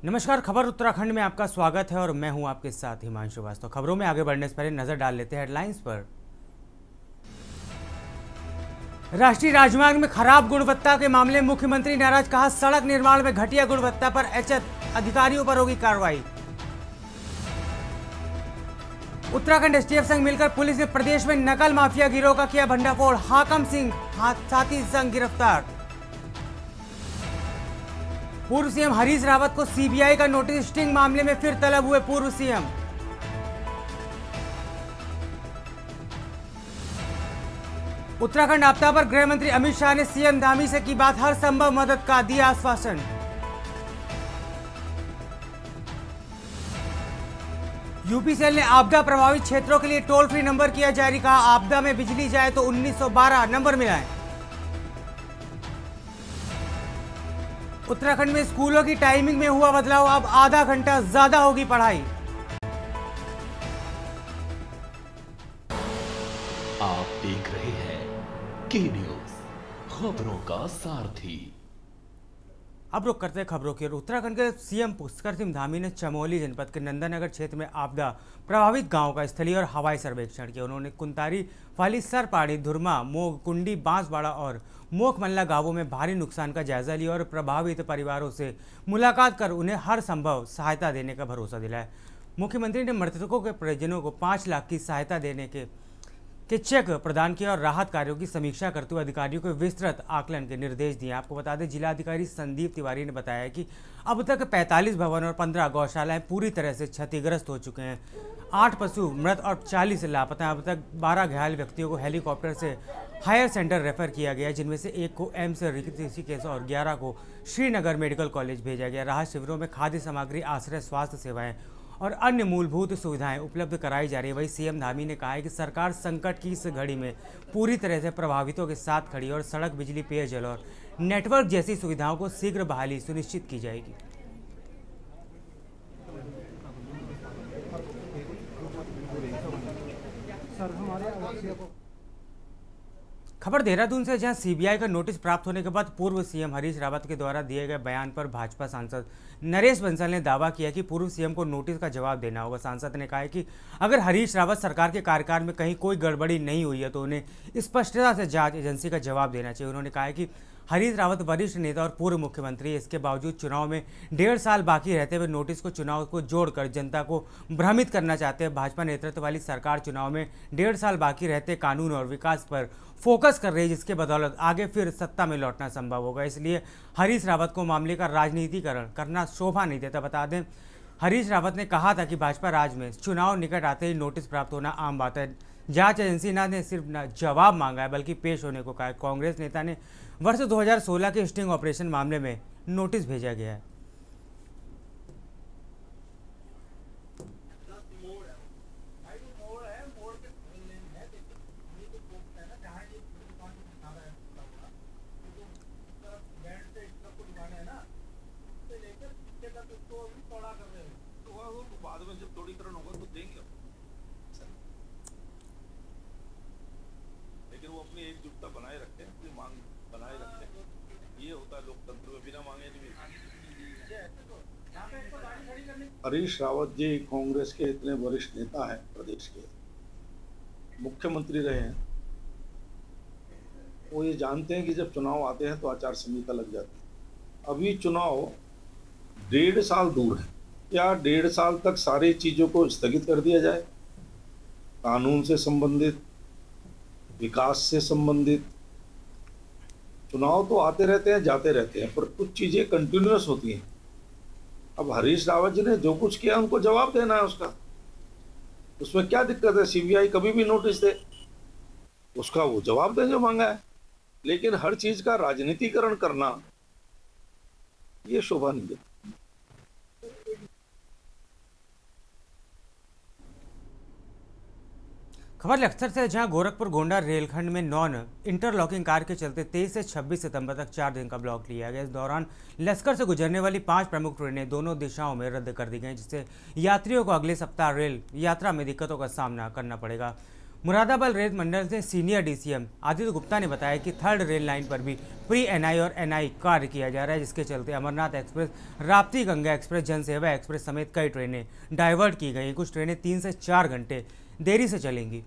नमस्कार। खबर उत्तराखंड में आपका स्वागत है और मैं हूं आपके साथ हिमांशु श्रीवास्तव। खबरों में आगे बढ़ने से पहले नजर डाल लेते हैं हेडलाइंस पर। राष्ट्रीय राजमार्ग में खराब गुणवत्ता के मामले में मुख्यमंत्री नाराज, कहा सड़क निर्माण में घटिया गुणवत्ता पर एचएच अधिकारियों पर होगी कार्रवाई। उत्तराखंड एसटीएफ संघ मिलकर पुलिस ने प्रदेश में नकल माफिया गिरोह का किया भंडाफोड़, हाकम सिंह साथी संघ गिरफ्तार। पूर्व सीएम हरीश रावत को सीबीआई का नोटिस, स्टिंग मामले में फिर तलब हुए पूर्व सीएम। उत्तराखंड आपदा पर गृह मंत्री अमित शाह ने सीएम धामी से की बात, हर संभव मदद का दिया आश्वासन। यूपी सेल ने आपदा प्रभावित क्षेत्रों के लिए टोल फ्री नंबर किया जारी, कहा आपदा में बिजली जाए तो 1912 नंबर मिलाएं। उत्तराखंड में स्कूलों की टाइमिंग में हुआ बदलाव, अब आधा घंटा ज्यादा होगी पढ़ाई। आप देख रहे हैं के न्यूज, खबरों का सारथी। अब रुक करते हैं खबरों की ओर। उत्तराखंड के सीएम पुष्कर सिंह धामी ने चमोली जनपद के नंदनगर क्षेत्र में आपदा प्रभावित गांव का स्थलीय और हवाई सर्वेक्षण किया। उन्होंने कुंतारी, फाली, सरपाड़ी, धुरमा, मोग, कुंडी, बांसवाड़ा और मोखमल्ला गांवों में भारी नुकसान का जायजा लिया और प्रभावित परिवारों से मुलाकात कर उन्हें हर संभव सहायता देने का भरोसा दिलाया। मुख्यमंत्री ने मृतकों के परिजनों को 5 लाख की सहायता देने के चेक प्रदान किया और राहत कार्यों की समीक्षा करते हुए अधिकारियों को विस्तृत आकलन के निर्देश दिए। आपको बता दें, जिलाधिकारी संदीप तिवारी ने बताया कि अब तक 45 भवन और 15 गौशालाएं पूरी तरह से क्षतिग्रस्त हो चुके हैं। 8 पशु मृत और 40 लापता हैं। अब तक 12 घायल व्यक्तियों को हेलीकॉप्टर से हायर सेंटर रेफर किया गया, जिनमें से 1 को एम्स ऋषिकेश और 11 को श्रीनगर मेडिकल कॉलेज भेजा गया। राहत शिविरों में खाद्य सामग्री, आश्रय, स्वास्थ्य सेवाएं और अन्य मूलभूत सुविधाएं उपलब्ध कराई जा रही है। वहीं सीएम धामी ने कहा है कि सरकार संकट की इस घड़ी में पूरी तरह से प्रभावितों के साथ खड़ी है और सड़क, बिजली, पेयजल और नेटवर्क जैसी सुविधाओं को शीघ्र बहाली सुनिश्चित की जाएगी। खबर देहरादून से, जहां सीबीआई का नोटिस प्राप्त होने के बाद पूर्व सीएम हरीश रावत के द्वारा दिए गए बयान पर भाजपा सांसद नरेश बंसल ने दावा किया कि पूर्व सीएम को नोटिस का जवाब देना होगा। सांसद ने कहा है कि अगर हरीश रावत सरकार के कार्यकाल में कहीं कोई गड़बड़ी नहीं हुई है तो उन्हें स्पष्टता से जांच एजेंसी का जवाब देना चाहिए। उन्होंने कहा है कि हरीश रावत वरिष्ठ नेता और पूर्व मुख्यमंत्री, इसके बावजूद चुनाव में 1.5 साल बाकी रहते हुए नोटिस को चुनाव को जोड़कर जनता को भ्रमित करना चाहते हैं। भाजपा नेतृत्व वाली सरकार चुनाव में 1.5 साल बाकी रहते कानून और विकास पर फोकस कर रही है, जिसके बदौलत आगे फिर सत्ता में लौटना संभव होगा। इसलिए हरीश रावत को मामले का राजनीतिकरण करना शोभा नहीं देता। बता दें, हरीश रावत ने कहा था कि भाजपा राज में चुनाव निकट आते ही नोटिस प्राप्त होना आम बात है। जांच एजेंसी ने सिर्फ जवाब मांगा है बल्कि पेश होने को कहा है। कांग्रेस नेता ने वर्ष 2016 के स्टिंग ऑपरेशन मामले में नोटिस भेजा गया है। लेकिन वो अपनी एकजुटता बनाए रखते हैं, अपनी मांग बनाए रखते हैं। ये होता है लोकतंत्र में, बिना मांगे नहीं। हरीश रावत जी कांग्रेस के इतने वरिष्ठ नेता हैं, प्रदेश के मुख्यमंत्री रहे हैं। वो ये जानते हैं कि जब चुनाव आते हैं तो आचार संहिता लग जाती है। अभी चुनाव 1.5 साल दूर है। क्या 1.5 साल तक सारी चीजों को स्थगित कर दिया जाए? कानून से संबंधित, विकास से संबंधित चुनाव तो आते रहते हैं, जाते रहते हैं, पर कुछ चीजें कंटिन्यूअस होती हैं। अब हरीश रावत जी ने जो कुछ किया उनको जवाब देना है उसका। उसमें क्या दिक्कत है? सीबीआई कभी भी नोटिस दे, उसका वो जवाब दे जो मांगा है। लेकिन हर चीज का राजनीतिकरण करना ये शोभा नहीं देता। खबर लक्सर से, जहां गोरखपुर गोंडा रेलखंड में नॉन इंटरलॉकिंग कार के चलते 23 से 26 सितंबर तक 4 दिन का ब्लॉक लिया गया। इस दौरान लश्कर से गुजरने वाली 5 प्रमुख ट्रेनें दोनों दिशाओं में रद्द कर दी गई, जिससे यात्रियों को अगले सप्ताह रेल यात्रा में दिक्कतों का सामना करना पड़ेगा। मुरादाबाद रेल मंडल से सीनियर डीसीएम आदित्य गुप्ता ने बताया कि थर्ड रेल लाइन पर भी प्री एनआई और एनआई कार्य किया जा रहा है, जिसके चलते अमरनाथ एक्सप्रेस, राप्ती गंगा एक्सप्रेस, जनसेवा एक्सप्रेस समेत कई ट्रेनें डाइवर्ट की गई। कुछ ट्रेनें 3 से 4 घंटे देरी से चलेंगी।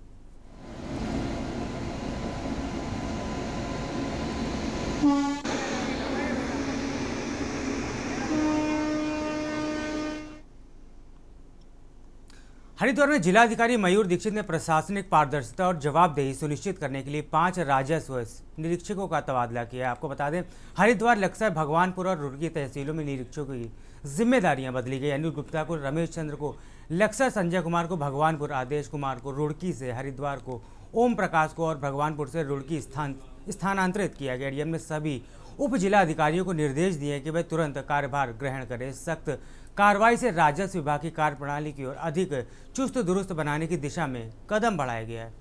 हरिद्वार में जिलाधिकारी मयूर दीक्षित ने प्रशासनिक पारदर्शिता और जवाबदेही सुनिश्चित करने के लिए 5 राजस्व निरीक्षकों का तबादला किया है। आपको बता दें, हरिद्वार, लक्सर, भगवानपुर और रुड़की तहसीलों में निरीक्षकों की जिम्मेदारियां बदली गई। अनिल गुप्ता को, रमेश चंद्र को लक्सर, संजय कुमार को भगवानपुर, आदेश कुमार को रुड़की से, हरिद्वार को ओम प्रकाश को और भगवानपुर से रुड़की स्थानांतरित किया गया। डीएम ने सभी उप जिला अधिकारियों को निर्देश दिए कि वे तुरंत कार्यभार ग्रहण करें। सख्त कार्रवाई से राजस्व विभाग की कार्यप्रणाली की ओर अधिक चुस्त दुरुस्त बनाने की दिशा में कदम बढ़ाया गया है।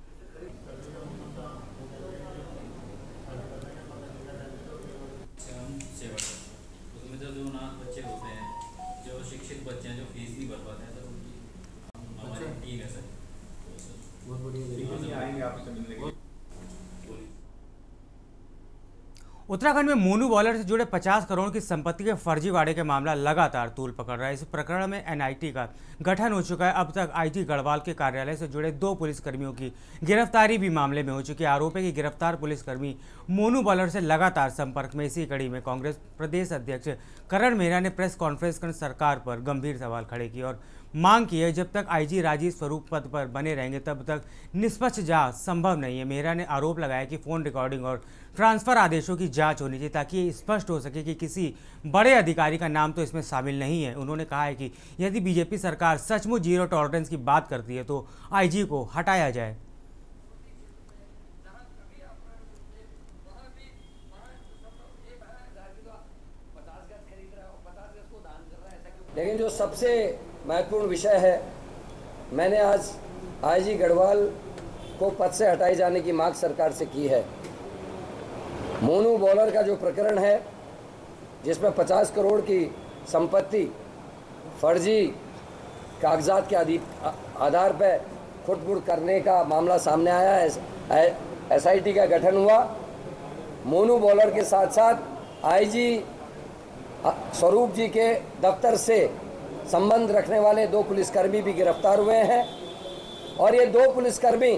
उसमें जो अनाथ बच्चे होते हैं, जो शिक्षित बच्चे हैं, जो फीस नहीं भर पाते हैं, तो उनकी हमारी टीम है सर। बहुत बढ़िया आएंगे आपसे मिलने के लिए। उत्तराखंड में मोनू बॉलर से जुड़े 50 करोड़ की संपत्ति के फर्जीवाड़े का मामला लगातार तूल पकड़ रहा है। इस प्रकरण में एनआईटी का गठन हो चुका है। अब तक आईजी गढ़वाल के कार्यालय से जुड़े 2 पुलिसकर्मियों की गिरफ्तारी भी मामले में हो चुकी है। आरोप है कि गिरफ्तार पुलिसकर्मी मोनू बॉलर से लगातार संपर्क में। इसी कड़ी में कांग्रेस प्रदेश अध्यक्ष करण मेहरा ने प्रेस कॉन्फ्रेंस कर सरकार पर गंभीर सवाल खड़े किए और मांग की है, जब तक आईजी राजीव स्वरूप पद पर बने रहेंगे तब तक निष्पक्ष जांच संभव नहीं है। मेहरा ने आरोप लगाया कि फोन रिकॉर्डिंग और ट्रांसफर आदेशों की जांच होनी चाहिए ताकि ये स्पष्ट हो सके कि किसी बड़े अधिकारी का नाम तो इसमें शामिल नहीं है। उन्होंने कहा है कि यदि बीजेपी सरकार सचमुच जीरो टॉलरेंस की बात करती है तो आईजी को हटाया जाए। लेकिन जो सबसे महत्वपूर्ण विषय है, मैंने आज आईजी गढ़वाल को पद से हटाए जाने की मांग सरकार से की है। मोनू बॉलर का जो प्रकरण है, जिसमें 50 करोड़ की संपत्ति फर्जी कागजात के आधार पर खुर्द-बुर्द करने का मामला सामने आया है, एसआईटी का गठन हुआ। मोनू बॉलर के साथ साथ आईजी स्वरूप जी के दफ्तर से संबंध रखने वाले 2 पुलिसकर्मी भी गिरफ्तार हुए हैं और ये 2 पुलिसकर्मी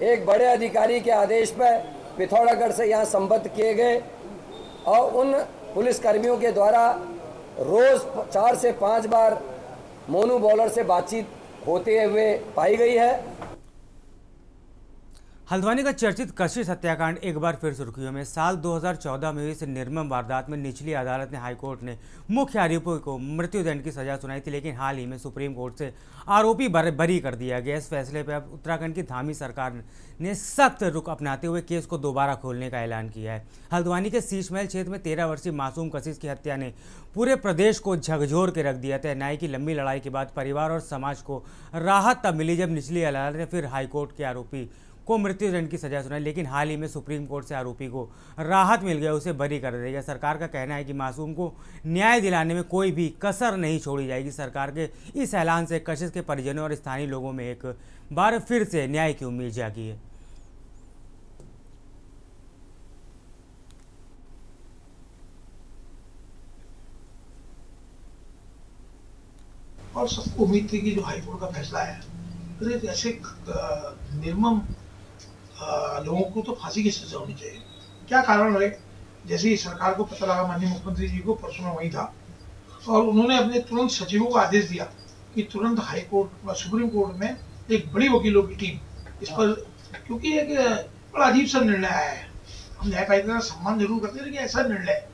एक बड़े अधिकारी के आदेश पर पिथौरागढ़ से यहाँ संबद्ध किए गए और उन पुलिसकर्मियों के द्वारा रोज 4 से 5 बार मोनू बॉलर से बातचीत होते हुए पाई गई है। हल्द्वानी का चर्चित कशिश हत्याकांड एक बार फिर सुर्खियों में। साल 2014 में हुई इस निर्मम वारदात में निचली अदालत ने हाईकोर्ट ने मुख्य आरोपी को मृत्युदंड की सजा सुनाई थी, लेकिन हाल ही में सुप्रीम कोर्ट से आरोपी बरी कर दिया गया। इस फैसले पर अब उत्तराखंड की धामी सरकार ने सख्त रुख अपनाते हुए केस को दोबारा खोलने का ऐलान किया है। हल्द्वानी के शीशमहल क्षेत्र में 13 वर्षीय मासूम कशिश की हत्या ने पूरे प्रदेश को झकझोर के रख दिया था। न्याय की लंबी लड़ाई के बाद परिवार और समाज को राहत तब मिली जब निचली अदालत ने फिर हाईकोर्ट के आरोपी को मृत्युदंड की सजा सुनाई, लेकिन हाल ही में सुप्रीम कोर्ट से आरोपी को राहत मिल गया, उसे बरी कर दिया गया। सरकार का कहना है कि मासूम को न्याय दिलाने में कोई भी कसर नहीं छोड़ी जाएगी। सरकार के इस ऐलान से कशिश के परिजनों और स्थानीय लोगों में एक बार फिर से न्याय की उम्मीद जागी है। और सबको उम्मीद थी कि जो हाईकोर्ट का फैसला है, फिर ऐसे निर्मम लोगों को तो फांसी की सजा होनी चाहिए। क्या कारण रहे? जैसे ही सरकार को पता लगा, माननीय मुख्यमंत्री जी को परसों में वही था और उन्होंने अपने तुरंत सचिवों को आदेश दिया कि तुरंत हाई कोर्ट व सुप्रीम कोर्ट में एक बड़ी वकीलों की टीम इस पर, क्योंकि एक बड़ा अजीब सा निर्णय आया है। हम न्यायपालिका का सम्मान जरूर करते हैं, लेकिन ऐसा निर्णय,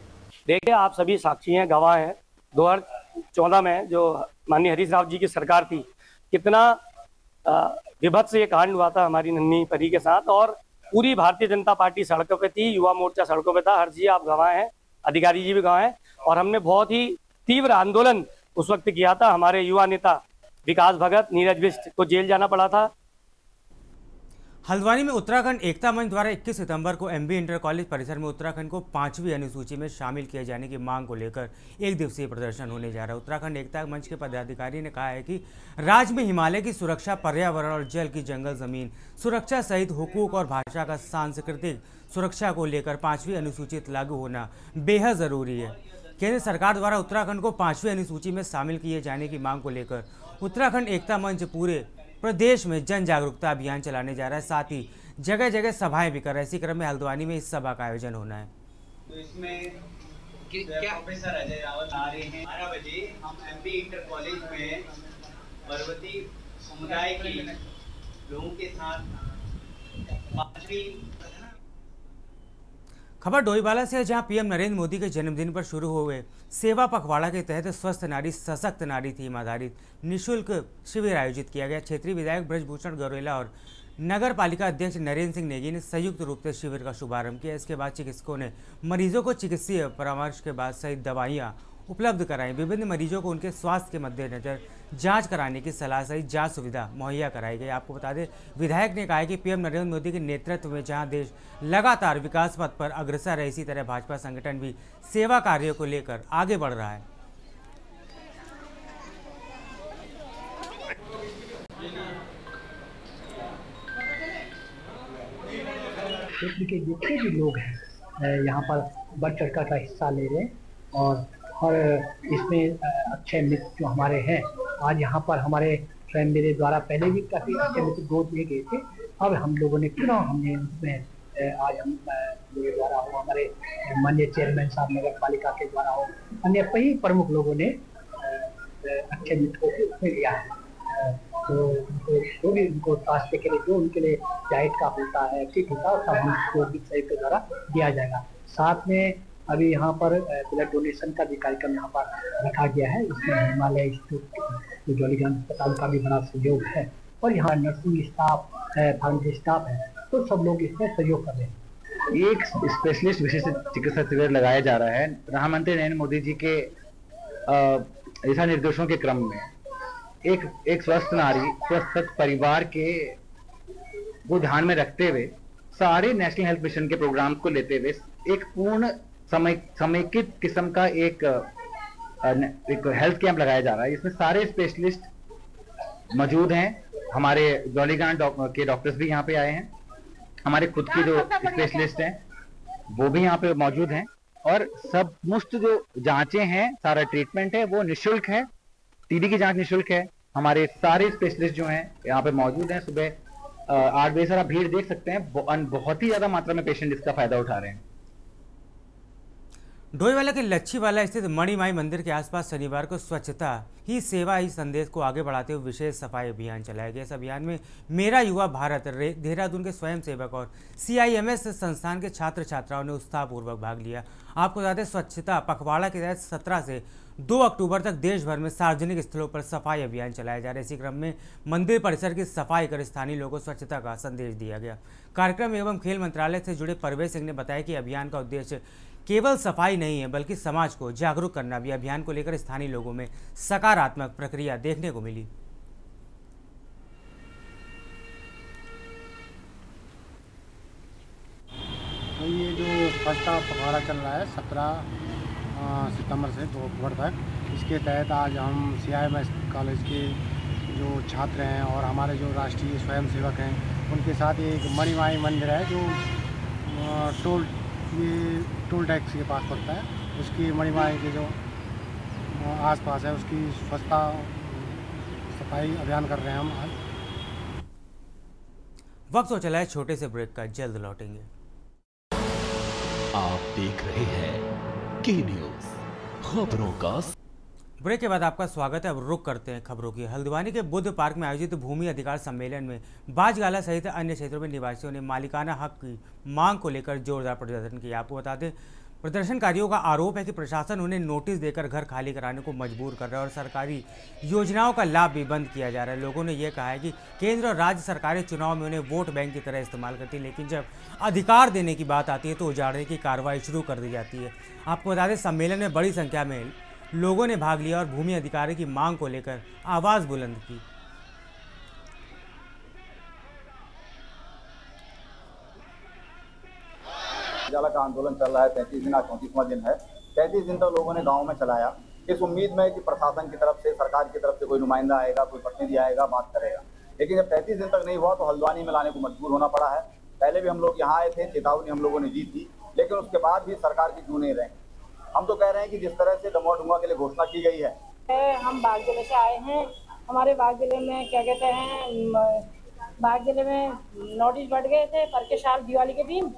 देखिए आप सभी साक्षी हैं, गवाह हैं। 2014 में जो माननीय हरीश राव जी की सरकार थी, कितना विभत्स ये कांड हुआ था हमारी नन्ही परी के साथ, और पूरी भारतीय जनता पार्टी सड़कों पे थी, युवा मोर्चा सड़कों पे था। हर जी आप गवाह हैं, अधिकारी जी भी गवाह हैं, और हमने बहुत ही तीव्र आंदोलन उस वक्त किया था। हमारे युवा नेता विकास भगत, नीरज बिष्ट को जेल जाना पड़ा था। हल्द्वानी में उत्तराखंड एकता मंच द्वारा 21 सितंबर को एमबी इंटर कॉलेज परिसर में उत्तराखंड को 5वीं अनुसूची में शामिल किए जाने की मांग को लेकर एक दिवसीय प्रदर्शन होने जा रहा है। उत्तराखंड एकता मंच के पदाधिकारी ने कहा है कि राज्य में हिमालय की सुरक्षा, पर्यावरण और जल की जंगल जमीन सुरक्षा सहित हुकूक और भाषा का सांस्कृतिक सुरक्षा को लेकर 5वीं अनुसूचित लागू होना बेहद जरूरी है। केंद्र सरकार द्वारा उत्तराखंड को 5वीं अनुसूची में शामिल किए जाने की मांग को लेकर उत्तराखंड एकता मंच पूरे प्रदेश में जन जागरूकता अभियान चलाने जा रहा है। साथ ही जगह जगह सभाएं भी कर रहा है। इसी क्रम में हल्द्वानी में इस सभा का आयोजन होना है। तो इसमें क्या प्रोफेसर अजय रावत आ रहे हैं। 12 बजे हम एमबी इंटर कॉलेज में पर्वतीय समुदाय के लोगों के साथ 5वीं खबर डोईवाला से है, जहां पीएम नरेंद्र मोदी के जन्मदिन पर शुरू हुए सेवा पखवाड़ा के तहत स्वस्थ नारी सशक्त नारी थीम आधारित निःशुल्क शिविर आयोजित किया गया। क्षेत्रीय विधायक ब्रजभूषण गौरेला और नगर पालिका अध्यक्ष नरेंद्र सिंह नेगी ने संयुक्त रूप से शिविर का शुभारंभ किया। इसके बाद चिकित्सकों ने मरीजों को चिकित्सीय परामर्श के बाद सही दवाइयाँ उपलब्ध कराई। विभिन्न मरीजों को उनके स्वास्थ्य के मद्देनजर जांच कराने की सलाह सहित जांच सुविधा मुहैया कराई गई। आपको बता दें, विधायक ने कहा है कि पीएम नरेंद्र मोदी के नेतृत्व में जहां देश लगातार विकास पथ पर अग्रसर है, इसी तरह भाजपा संगठन भी सेवा कार्यों को लेकर आगे बढ़ रहा है। क्षेत्र के जितने भी लोग हैं यहाँ पर बढ़ चढ़ का हिस्सा ले रहे हैं और इसमें अच्छे मित्र जो हमारे हैं, आज यहाँ पर हमारे स्वयं मेरे द्वारा पहले भी काफ़ी अच्छे मित्र गोद दिए गए थे। अब हम लोगों ने पुनः हमने उसमें आज हम मेरे द्वारा हो, हमारे माननीय चेयरमैन साहब नगर पालिका के द्वारा हो, अन्य कई प्रमुख लोगों ने अच्छे मित्रों को उसमें लिया है। तो उनको जो भी उनको स्वास्थ्य के लिए जो उनके लिए डाइट का होता है, ठीक होता है, सब हमको के द्वारा दिया जाएगा। साथ में अभी यहाँ पर ब्लड डोनेशन का भी कार्यक्रम यहाँ पर रखा गया है। इसमें हिमालय इंस्टीट्यूट जौलीग्रांट अस्पताल का भी बड़ा सहयोग है और यहाँ नर्सिंग स्टाफ है, फार्मेसी स्टाफ है, तो सब लोग इसमें सहयोग कर रहे हैं। एक स्पेशलिस्ट विशेष चिकित्सा शिविर लगाया जा रहा है। प्रधानमंत्री नरेंद्र मोदी जी के दिशा निर्देशों के क्रम में एक स्वस्थ नारी, स्वस्थ परिवार के को ध्यान में रखते हुए सारे नेशनल हेल्थ मिशन के प्रोग्राम को लेते हुए एक पूर्ण समेकित किस्म का एक हेल्थ कैंप लगाया जा रहा है। इसमें सारे स्पेशलिस्ट मौजूद हैं। हमारे जौलीग्रांट के डॉक्टर्स भी यहाँ पे आए हैं। हमारे खुद के जो स्पेशलिस्ट हैं वो भी यहाँ पे मौजूद हैं और सब मुफ्त जो जांचें हैं, सारा ट्रीटमेंट है वो निःशुल्क है। टीबी की जांच निःशुल्क है। हमारे सारे स्पेशलिस्ट जो हैं यहाँ पे मौजूद हैं। सुबह 8 बजे से आप भीड़ देख सकते हैं। बहुत ही ज्यादा मात्रा में पेशेंट इसका फायदा उठा रहे हैं। डोईवाला के लच्छीवाला स्थित मणिमाई मंदिर के आसपास शनिवार को स्वच्छता ही सेवा ही संदेश को आगे बढ़ाते हुए विशेष सफाई अभियान चलाया गया। इस अभियान में मेरा युवा भारत देहरादून के स्वयंसेवक और CIMS संस्थान के छात्र छात्राओं ने उत्साहपूर्वक भाग लिया। आपको बता दें, स्वच्छता पखवाड़ा के तहत 17 से 2 अक्टूबर तक देश भर में सार्वजनिक स्थलों पर सफाई अभियान चलाया जा रहा है। इसी क्रम में मंदिर परिसर की सफाई कर स्थानीय लोगों को स्वच्छता का संदेश दिया गया। कार्यक्रम एवं खेल मंत्रालय से जुड़े परवेश सिंह ने बताया कि अभियान का उद्देश्य केवल सफाई नहीं है बल्कि समाज को जागरूक करना भी। अभियान को लेकर स्थानीय लोगों में सकारात्मक प्रक्रिया देखने को मिली। ये जो स्वच्छता पखवाड़ा चल रहा है 17 सितंबर से 2 अक्टूबर तक, इसके तहत आज हम CIMS कॉलेज के जो छात्र हैं और हमारे जो राष्ट्रीय स्वयंसेवक हैं उनके साथ एक मणिमाई मंदिर है जो टोल टैक्स के पास पड़ता है, उसकी मणिमाई के जो आसपास है उसकी स्वच्छता सफाई अभियान कर रहे हैं हम आज। वक्त हो चला है छोटे से ब्रेक का, जल्द लौटेंगे। आप देख रहे हैं के न्यूज़ खबरों का। ब्रेक के बाद आपका स्वागत है। अब रुक करते हैं खबरों की। हल्द्वानी के बुद्ध पार्क में आयोजित भूमि अधिकार सम्मेलन में बाजगाला सहित अन्य क्षेत्रों में निवासियों ने मालिकाना हक की मांग को लेकर जोरदार प्रदर्शन किया। आपको बता दें, प्रदर्शनकारियों का आरोप है कि प्रशासन उन्हें नोटिस देकर घर खाली कराने को मजबूर कर रहा है और सरकारी योजनाओं का लाभ भी बंद किया जा रहा है। लोगों ने यह कहा है कि केंद्र और राज्य सरकारें चुनाव में उन्हें वोट बैंक की तरह इस्तेमाल करती है, लेकिन जब अधिकार देने की बात आती है तो उजाड़ने की कार्रवाई शुरू कर दी जाती है। आपको बता दें, सम्मेलन में बड़ी संख्या में लोगों ने भाग लिया और भूमि अधिकार की मांग को लेकर आवाज़ बुलंद की। चालक का आंदोलन चल रहा है 33 दिन, आज 34वां दिन है। 33 दिन तक लोगों ने गांव में चलाया इस उम्मीद में कि प्रशासन की तरफ से, सरकार की तरफ से कोई नुमाइंदा आएगा, कोई प्रतिनिधि आएगा, बात करेगा। लेकिन जब 33 दिन तक नहीं हुआ तो हल्द्वानी में लाने को मजबूर होना पड़ा है। पहले भी हम लोग यहाँ आए थे, चेतावनी हम लोगों ने दी थी, लेकिन उसके बाद भी सरकार की क्यों नहीं रहे। हम तो कह रहे हैं कि जिस तरह से दमोह डुंगा के लिए घोषणा की गई है। हम बाग जिले से आए हैं। हमारे बाग जिले में क्या कहते हैं, बाग जिले में नोटिस बढ़ गए थे पर के साल दिवाली के दिन,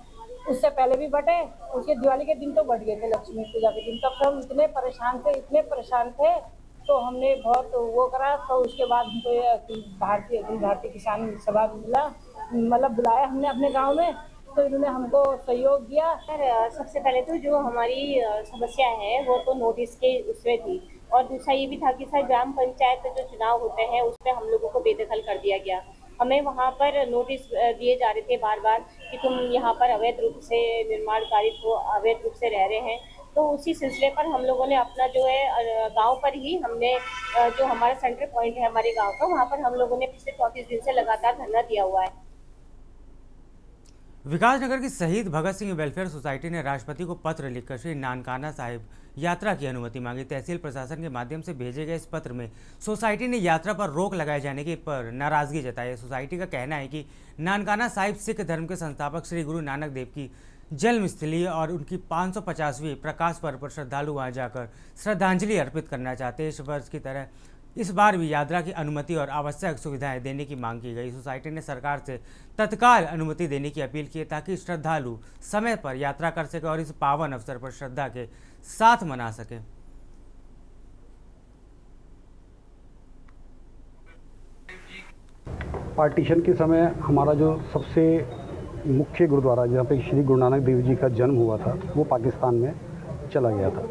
उससे पहले भी बटे, उसके दिवाली के दिन तो बढ़ गए थे, लक्ष्मी पूजा के दिन। तब तो हम इतने परेशान थे तो हमने बहुत वो करा। तो उसके बाद हमको भारतीय किसान सभा मिला, मतलब बुलाया हमने अपने गांव में, तो इन्होंने हमको सहयोग दिया। सबसे पहले तो जो हमारी समस्या है वो तो नोटिस के उसमें थी, और दूसरा ये भी था कि सर ग्राम पंचायत जो चुनाव होते हैं उस पर हम लोगों को बेदखल कर दिया गया। हमें वहाँ पर नोटिस दिए जा रहे थे बार बार कि तुम यहाँ पर अवैध रूप से निर्माण कार्य को अवैध रूप से रह रहे हैं। तो उसी सिलसिले पर हम लोगों ने अपना जो है गांव पर ही हमने जो हमारा सेंटर पॉइंट है हमारे गांव का, वहाँ पर हम लोगों ने पिछले 34 दिन से लगातार धरना दिया हुआ है। विकासनगर की शहीद भगत सिंह वेलफेयर सोसाइटी ने राष्ट्रपति को पत्र लिखकर श्री नानकाना साहिब यात्रा की अनुमति मांगी। तहसील प्रशासन के माध्यम से भेजे गए इस पत्र में सोसाइटी ने यात्रा पर रोक लगाए जाने की पर नाराजगी जताई है। सोसाइटी का कहना है कि नानकाना साहिब सिख धर्म के संस्थापक श्री गुरु नानक देव की जन्मस्थली और उनकी 550वीं प्रकाश पर्व पर श्रद्धालु वहां जाकर श्रद्धांजलि अर्पित करना चाहते हैं। इस वर्ष की तरह इस बार भी यात्रा की अनुमति और आवश्यक सुविधाएं देने की मांग की गई। सोसाइटी ने सरकार से तत्काल अनुमति देने की अपील की ताकि श्रद्धालु समय पर यात्रा कर सके और इस पावन अवसर पर श्रद्धा के साथ मना सके। पार्टीशन के समय हमारा जो सबसे मुख्य गुरुद्वारा जहाँ पे श्री गुरु नानक देव जी का जन्म हुआ था वो पाकिस्तान में चला गया था,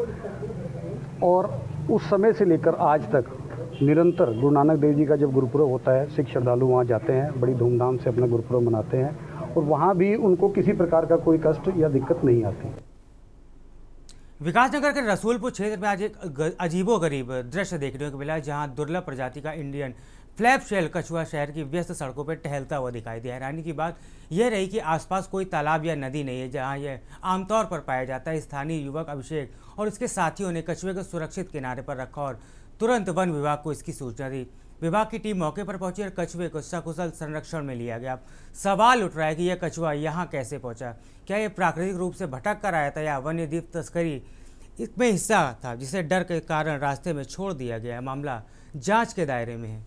और उस समय से लेकर आज तक निरंतर गुरु नानक देव जी का जब गुरुपुरब होता है सिख श्रद्धालु वहाँ जाते हैं, बड़ी धूमधाम से अपना गुरुपुरब मनाते हैं, और वहाँ भी उनको किसी प्रकार का कोई कष्ट या दिक्कत नहीं आती। विकासनगर के रसूलपुर क्षेत्र में आज एक अजीबोगरीब दृश्य देखने को मिला, जहां दुर्लभ प्रजाति का इंडियन फ्लैप शेल कछुआ शहर की व्यस्त सड़कों पर टहलता हुआ दिखाई दिया। हैरानी की बात यह रही कि आसपास कोई तालाब या नदी नहीं है जहां यह आमतौर पर पाया जाता है। स्थानीय युवक अभिषेक और उसके साथियों ने कछुए को सुरक्षित किनारे पर रखा और तुरंत वन विभाग को इसकी सूचना दी। विभाग की टीम मौके पर पहुंची और कछुए को सकुशल संरक्षण में लिया गया। सवाल उठ रहा है कि यह कछुआ यहाँ कैसे पहुंचा? क्या यह प्राकृतिक रूप से भटक कर आया था या वन्य जीव तस्करी इसमें हिस्सा था जिसे डर के कारण रास्ते में छोड़ दिया गया? मामला जांच के दायरे में है।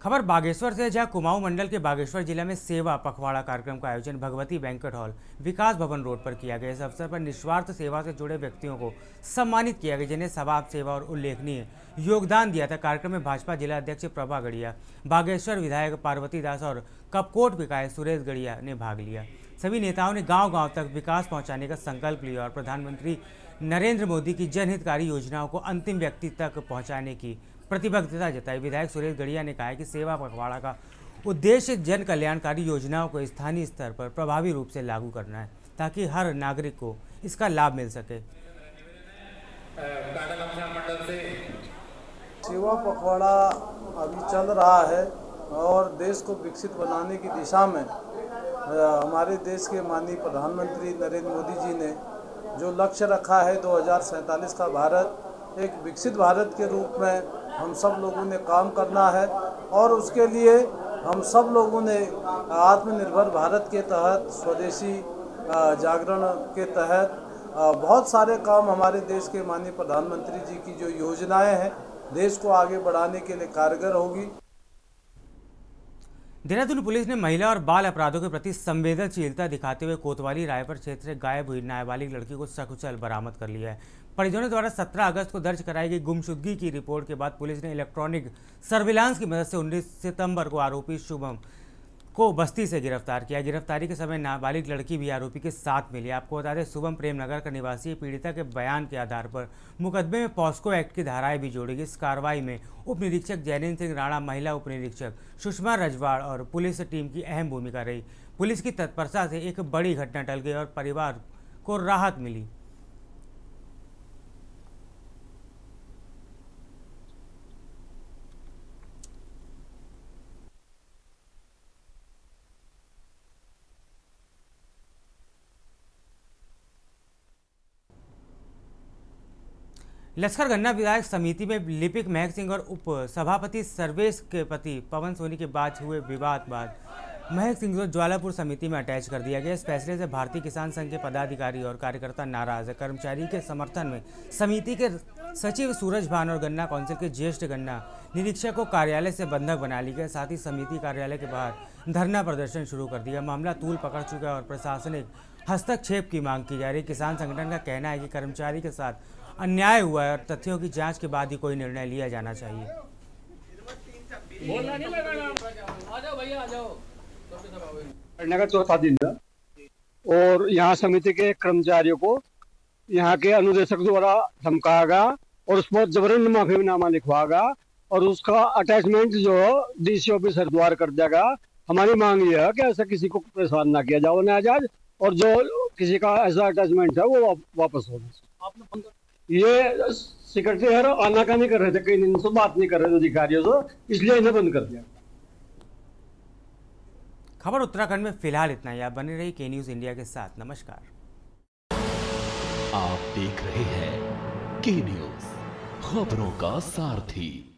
खबर बागेश्वर से, जहां कुमाऊं मंडल के बागेश्वर जिला में सेवा पखवाड़ा कार्यक्रम का आयोजन भगवती बैंक्वेट हॉल विकास भवन रोड पर किया गया। इस अवसर पर निस्वार्थ सेवा से जुड़े व्यक्तियों को सम्मानित किया गया जिन्हें सवाब सेवा और उल्लेखनीय योगदान दिया था। कार्यक्रम में भाजपा जिला अध्यक्ष प्रभा गढ़िया, बागेश्वर विधायक पार्वती दास और कपकोट विधायक सुरेश गढ़िया ने भाग लिया। सभी नेताओं ने गाँव-गाँव तक विकास पहुँचाने का संकल्प लिया और प्रधानमंत्री नरेंद्र मोदी की जनहितकारी योजनाओं को अंतिम व्यक्ति तक पहुँचाने की प्रतिबद्धता जताई। विधायक सुरेश गढ़िया ने कहा कि सेवा पखवाड़ा का उद्देश्य जन कल्याणकारी योजनाओं को स्थानीय स्तर पर प्रभावी रूप से लागू करना है ताकि हर नागरिक को इसका लाभ मिल सके। सेवा पखवाड़ा अभी चल रहा है और देश को विकसित बनाने की दिशा में हमारे देश के माननीय प्रधानमंत्री नरेंद्र मोदी जी ने जो लक्ष्य रखा है 2047 का भारत, एक विकसित भारत के रूप में हम सब लोगों ने काम करना है और उसके लिए हम सब लोगों ने आत्मनिर्भर भारत के तहत, स्वदेशी जागरण के तहत बहुत सारे काम हमारे देश के माननीय प्रधानमंत्री जी की जो योजनाएं हैं देश को आगे बढ़ाने के लिए कारगर होगी। देहरादून पुलिस ने महिला और बाल अपराधों के प्रति संवेदनशीलता दिखाते हुए कोतवाली रायपुर क्षेत्र से गायब हुई नाबालिग लड़की को सकुशल बरामद कर लिया है। परिजनों द्वारा 17 अगस्त को दर्ज कराई गई गुमशुदगी की रिपोर्ट के बाद पुलिस ने इलेक्ट्रॉनिक सर्विलांस की मदद से 19 सितंबर को आरोपी शुभम को बस्ती से गिरफ्तार किया। गिरफ्तारी के समय नाबालिग लड़की भी आरोपी के साथ मिली। आपको बता दें, शुभम प्रेमनगर का निवासी पीड़िता के बयान के आधार पर मुकदमे में पॉस्को एक्ट की धाराएं भी जोड़ी गई। इस कार्रवाई में उप निरीक्षक जैनिन सिंह राणा, महिला उप निरीक्षक सुषमा रजवाड़ और पुलिस टीम की अहम भूमिका रही। पुलिस की तत्परता से एक बड़ी घटना टल गई और परिवार को राहत मिली। लश्कर गन्ना विधायक समिति में लिपिक महक सिंह और उप सभापति सर्वेश के पति पवन सोनी के बाद हुए विवाद बाद महक सिंह को ज्वालापुर समिति में अटैच कर दिया गया। इस फैसले से भारतीय किसान संघ के पदाधिकारी और कार्यकर्ता नाराज है। कर्मचारी के समर्थन में समिति के सचिव सूरज भान और गन्ना काउंसिल के ज्येष्ठ गन्ना निरीक्षक को कार्यालय से बंधक बना ली गई। साथ ही समिति कार्यालय के बाहर धरना प्रदर्शन शुरू कर दिया। मामला तूल पकड़ चुका है और प्रशासनिक हस्तक्षेप की मांग की जा रही। किसान संगठन का कहना है कि कर्मचारी के साथ अन्याय हुआ है और तथ्यों की जांच के बाद ही कोई निर्णय लिया जाना चाहिए। करने का चौथा दिन है और यहाँ समिति के कर्मचारियों को यहाँ के अनुदेशक द्वारा धमकाया गया और उस पर जबरन माफीनामा लिखवाया गया और उसका अटैचमेंट जो डीसी ऑफिस हरिद्वार कर दिया गया। हमारी मांग ये है कि ऐसा किसी को परेशान ना किया जाए नाजायज, और जो किसी का ऐसा अटैचमेंट है वो वापस हो। ये सेक्रेटरी है आनाकानी कर रहे थे, कई दिन से बात नहीं कर रहे थे अधिकारियों से, इसलिए इन्हें बंद कर दिया। खबर उत्तराखंड में फिलहाल इतना ही। आप बने रही के न्यूज इंडिया के साथ। नमस्कार। आप देख रहे हैं के न्यूज, खबरों का सारथी।